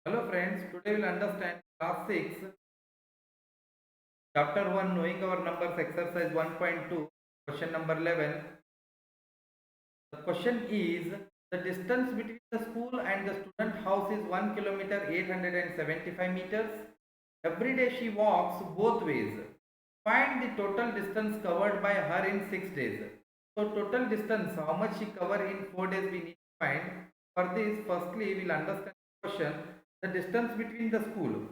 Hello friends, today we will understand class 6, chapter 1 knowing our numbers exercise 1.2, question number 11. The question is the distance between the school and the student house is 1 kilometer 875 meters. Every day she walks both ways. Find the total distance covered by her in 6 days. So total distance, how much she cover in 4 days we need to find. For this, firstly we will understand the question, the distance between the school.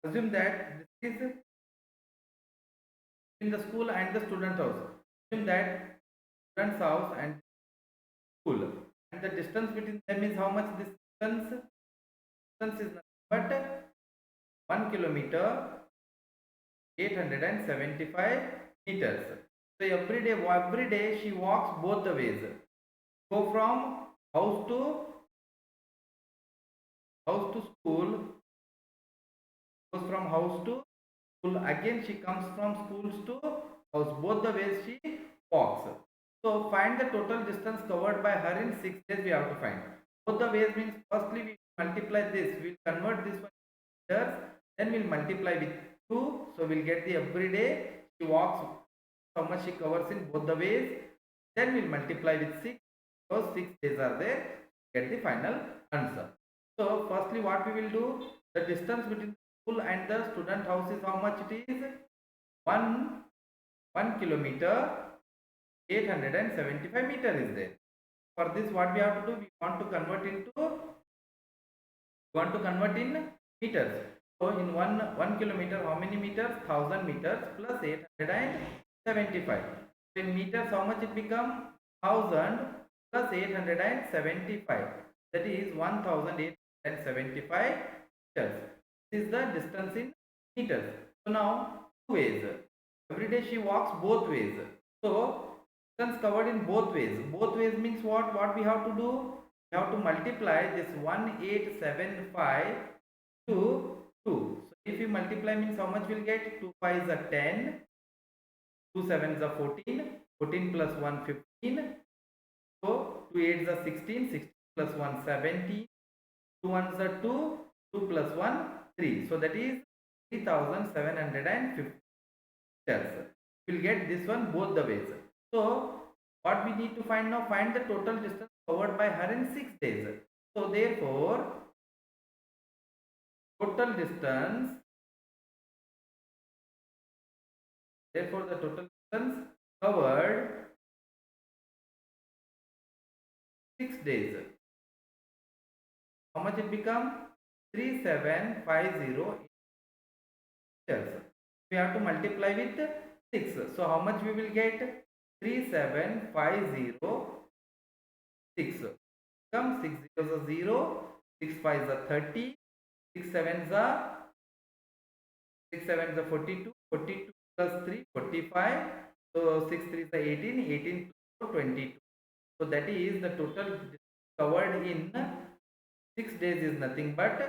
Assume that this is in the school and the student house. Assume that student's house and school, and the distance between them is how much? This distance is nothing but 1 kilometer 875 meters. So every day she walks both the ways. Go from house to school. Goes from house to school. Again she comes from schools to house. Both the ways she walks. So find the total distance covered by her in 6 days we have to find. Both the ways means firstly we multiply this. We will convert this one to meters. Then we will multiply with 2. So we will get the everyday she walks, how much she covers in both the ways. Then we will multiply with 6. Those 6 days are there. Get the final answer. So firstly what we will do, the distance between school and the student house is how much it is? 1 kilometer 875 meter is there. For this what we have to do, we want to convert in meters. So in 1 kilometer how many meters? 1000 meters plus 875. So in meters how much it become? 1000 plus 875, that is 1875 meters. This is the distance in meters. So now two ways. Every day she walks both ways. So distance covered in both ways. Both ways means what? What we have to do? We have to multiply this 1875 to 2. So if you multiply means how much we'll get? 2 5s are 10, 2 7s are 14, 14 plus 1 15. So 2 8s are 16, 16 plus 1 17, 2 1s are 2, 2 plus 1 3. So that is 3750 meters. We'll get this one both the ways. So what we need to find now? Find the total distance covered by her in 6 days. So therefore total distance, therefore the total distance covered 6 days, how much it become? 3750 meters. We have to multiply with 6. So how much we will get? 37506. Come 6 zeros are 0, 6 5s are 30, 6 sevens are 42, 42 plus 3 45. So 6 3s are 18, 18 plus 22. So that is the total covered in 6 days is nothing but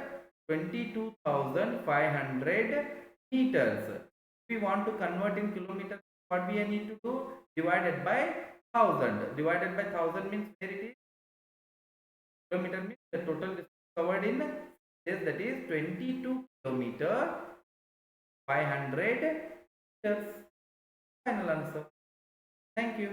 22,500 meters. If we want to convert in kilometers, what we need to do? Divided by 1000. Divided by 1000 means where it is? Kilometer means the total distance covered in days, that is 22 kilometer 500 meters. Final answer. Thank you.